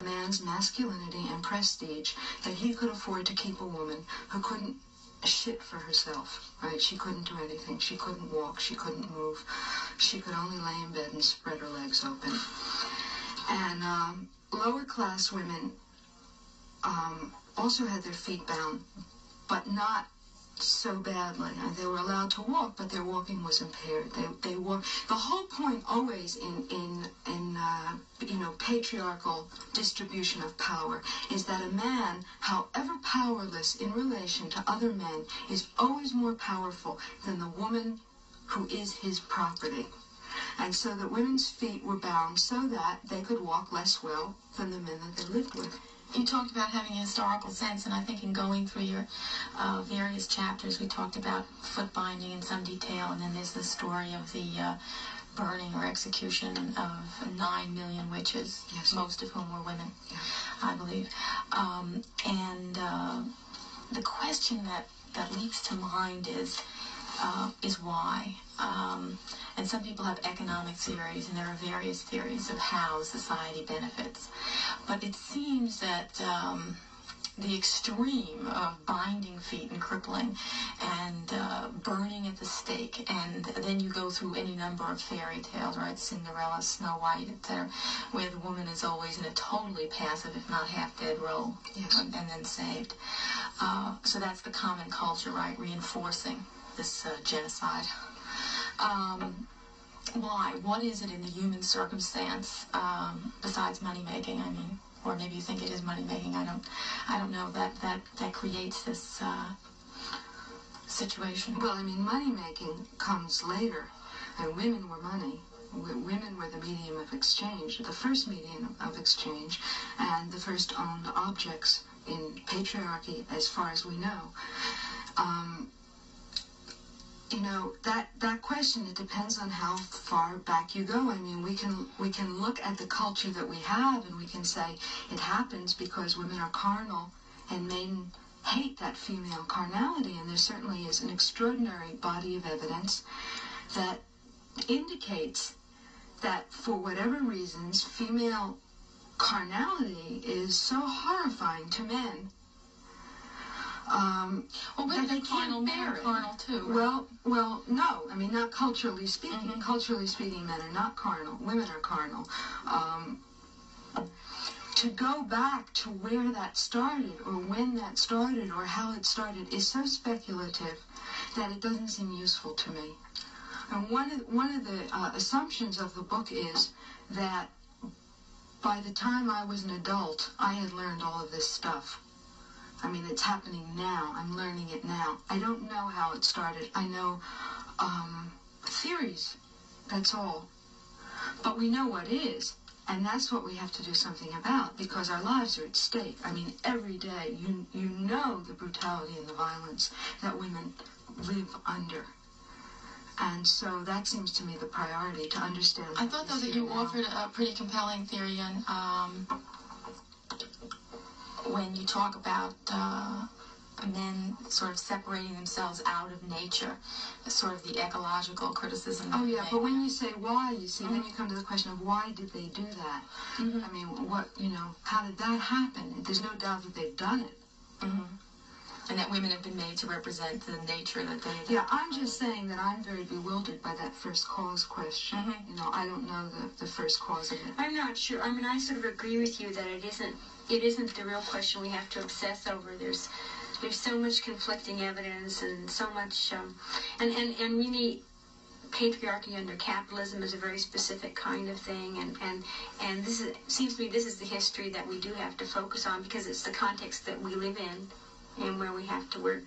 man's masculinity and prestige that he could afford to keep a woman who couldn't shit for herself, right? She couldn't do anything. She couldn't walk. She couldn't move. She could only lay in bed and spread her legs open. And lower class women also had their feet bound, but not so badly. They were allowed to walk, but their walking was impaired. They were the whole point always in patriarchal distribution of power is that a man, however powerless in relation to other men, is always more powerful than the woman who is his property. And so that women's feet were bound so that they could walk less well than the men that they lived with. You talked about having a historical sense, and I think in going through your various chapters, we talked about foot binding in some detail, and then there's the story of the burning or execution of 9 million witches, yes, most of whom were women, yeah, I believe. The question that leaps to mind is why. And some people have economic theories, and there are various theories of how society benefits. But it seems that the extreme of binding feet and crippling and burning at the stake, and then you go through any number of fairy tales, right? Cinderella, Snow White, etc., where the woman is always in a totally passive, if not half-dead role, yes, and then saved. So that's the common culture, right, reinforcing this genocide. Why? What is it in the human circumstance besides money making? I mean, or maybe you think it is money making. I don't know that creates this situation. Well, I mean, money making comes later, and women were money. Women were the medium of exchange, the first medium of exchange, and the first owned objects in patriarchy, as far as we know. That question, it depends on how far back you go. I mean, we can look at the culture that we have, and we can say it happens because women are carnal and men hate that female carnality, and there certainly is an extraordinary body of evidence that indicates that for whatever reasons, female carnality is so horrifying to men. Women are carnal, men are carnal too. Right? Well, no. I mean, not culturally speaking. Mm-hmm. Culturally speaking, men are not carnal. Women are carnal. To go back to where that started, or when that started, or how it started, is so speculative that it doesn't seem useful to me. And one of the assumptions of the book is that by the time I was an adult, I had learned all of this stuff. I mean, it's happening now. I'm learning it now. I don't know how it started. I know theories. That's all. But we know what is, and that's what we have to do something about, because our lives are at stake. I mean, every day you know the brutality and the violence that women live under. And so that seems to me the priority, to understand. I thought, though, that you offered a pretty compelling theory on when you talk about men sort of separating themselves out of nature, sort of the ecological criticism. Oh, yeah, but when you say why, you see, mm-hmm. then you come to the question of why did they do that? Mm-hmm. I mean, how did that happen? There's no doubt that they've done it. Mm-hmm. And that women have been made to represent the nature that they... Yeah, I'm just saying that I'm very bewildered by that first cause question. Mm-hmm. I don't know the first cause of it. I'm not sure. I mean, I sort of agree with you that it isn't the real question we have to obsess over. There's so much conflicting evidence and so much... and really, patriarchy under capitalism is a very specific kind of thing. And this seems to me this is the history that we do have to focus on, because it's the context that we live in and where we have to work